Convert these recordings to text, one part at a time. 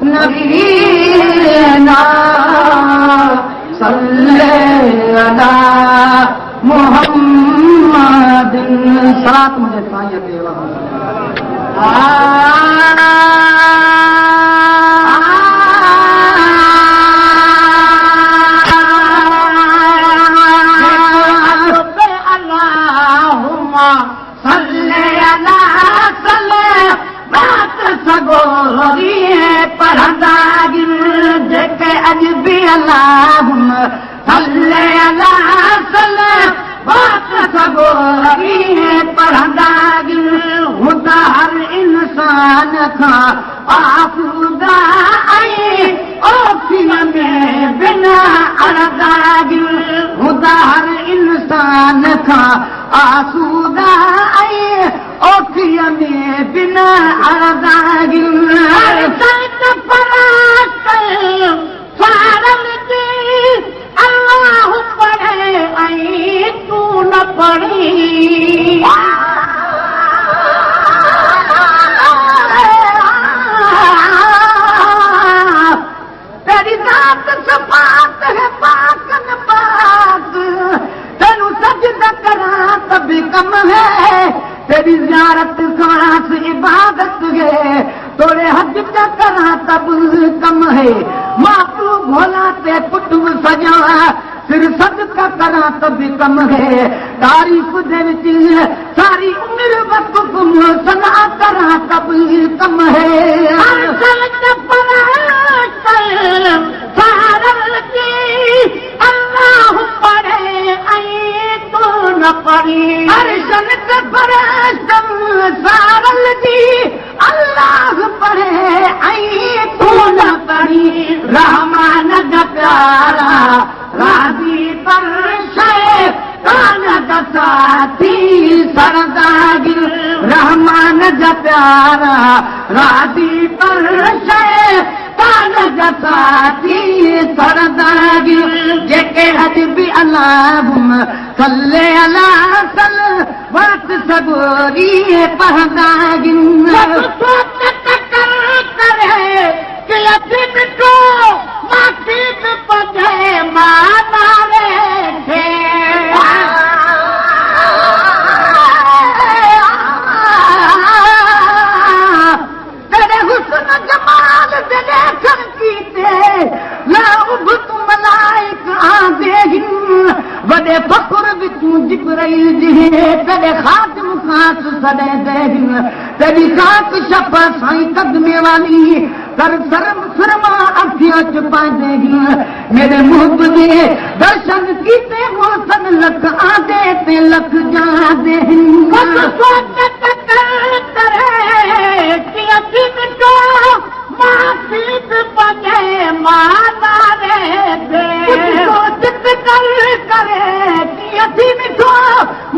नबीना सल्ले अला मुहम्मदिन साथ मुझे साईं देवा हर इंसान खां आसूदा में बिना अरदागी हर इंसान खां आसूदा में बिना अरदागी अल्लाह पढ़े ऐं तू न पढ़ी तेरी ज़ात सफ़ात है पाक न पाक तेनू सजदा करां त भी कम है तेरी ज़ियारत खास इबादत है तोरे हज करां त भी कम है मां तू भोला ते पुटु सजा सिर सदका करां त भी कम है तारीफ़ दे विच सारी उम्र वक्त तुम सना करां त भी कम है अल्लाह पढ़े ऐं तू न पढ़ी अर्शन ते परस्तम सारल जी अल्लाह पढ़े ऐं तू न पढ़ी रहमान जा प्यारा राज़ी पर शैतान जा साथी सरदागिर रहमान जा प्यारा राज़ी पर शैतान जा साथी सरदागिर जेके हज बि अल्लाहुम सल्ले अला सल वक्त सगोरी पढ़दागिर करे कि अति मिठो माटी पजे मारे तेरे हुस्न जमाल दे देखन कीते लाउब तू मलाइक आंदेहिन वडे फकुर भी तू जिब्राइल जी तेरे खातिम खास सदे देहिन तेरी खाक शफा साईं कदमे वाली कर शर्म शर्मा अखियां छुपा देगी मेरे मुंह में दर्शन कीते मोहसन लख आदे ते लख जा दे करे कि अति मिठो मासीत पजे माना रे दे चित करे कि अति मिठो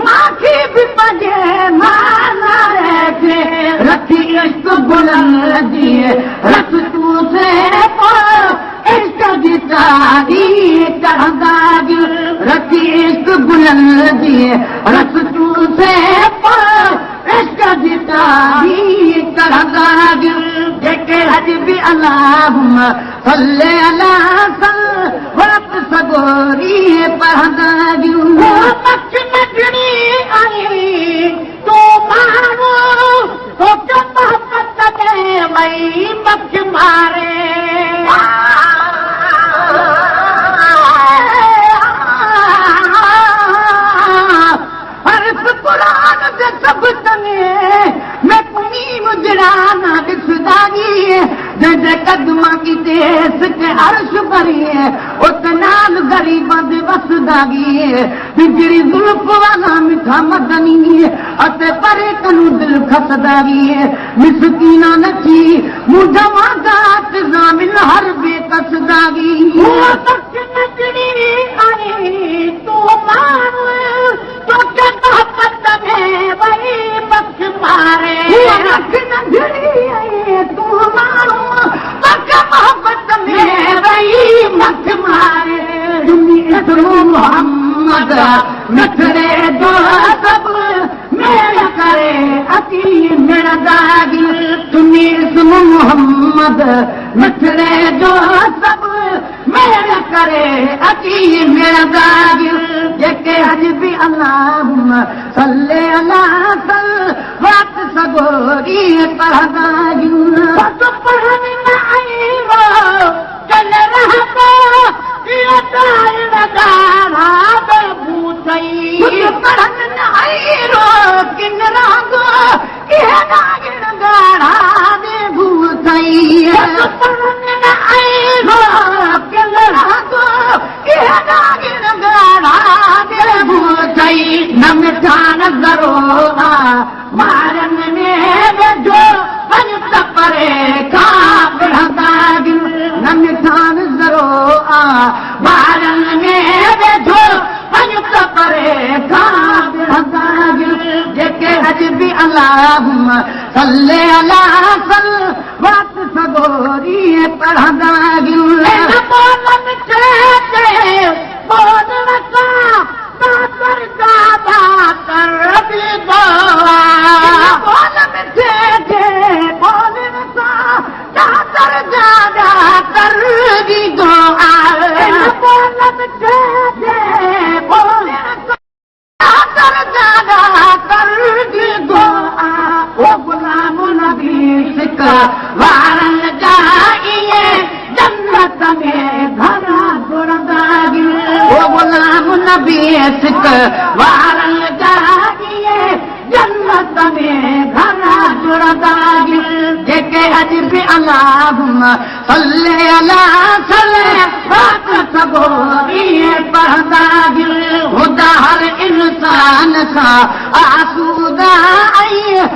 माखी भी पजे माना रे दे रखी इश्क बुलंद दिए रख तू से इश्क की तारीफ करदागी रखी इश्क बुलंद दिए रख तू से इश्क की तारीफ करदागी जेके हज भी अल्लाहुम सल्ले अला सल वक्त सगोरी पढ़दागी मच मचड़ी आई तू मारो तो मोहब्बत दे मई मच मारे हर्फ कुरान से सब तने मैं तुम्ही मुजराना दिखदागी जैसे कदमा की देश के अर्श भरी है उतनाल गरीबा दे वसदागी बिजड़ी जुल्फ वाला मिठा मदनी अते परे कनु दिल खसदागी मिसकीना नची मुझा मादात जामिन हर बेकसदागी मच नचड़ी आई तू मारो तो के मोहब्बत में वही मच मारे रख नचड़ी आई तू मारो तो के मोहब्बत में वही मच मारे मोहम्मद नखरे दो सब मेरा करे अची मिड़दागी तुनीस मोहम्मद मिठड़े जो सभु मेर करे अची मिड़दागी जेके अॼ बि अल्लाह सल्ले अला सल वात सगोरी पढ़ंदागियूं पढ़ण न आईंदो चल रहंदो इहो ताईं ॻाढ़ा भूतई पढ़ण न आईंदो किन रहंदो इहो नागिण ॻाढ़ा भूतई पढ़ण न आईंदो किन रहंदो इहो नागिण ॻाढ़ा भूतई न मिठा नज़रो मारन में वेझो वञ त परे खां पढ़ंदागियूं न मिठा नज़रो मारन में वेझो वञ त परे खां पढ़ंदागियूं जेके अॼ बि अल्लाह सल्ले अला सल वात सगोरी पढ़ंदागियूं बोल मिठे ते बोल वसा बातर दादा कर बि बोल मिठे ते बोल वसा दातर दादा कर बि बोल मिठे ते बोल दातर दादा कर बि ओ गुलाम नबी सिक वारन जा इहे जन्नत में घरा घुरंदागियूं ओ गुलाम नबी सिक वारन जा इहे जन्नत में घरा घुरंदागियूं जेके अॼ बि अल्लाह सल्ले अला सल्ले वात सगोरी पढ़ंदागियूं ख़ुदा हर इंसान खां आसूदा ऐं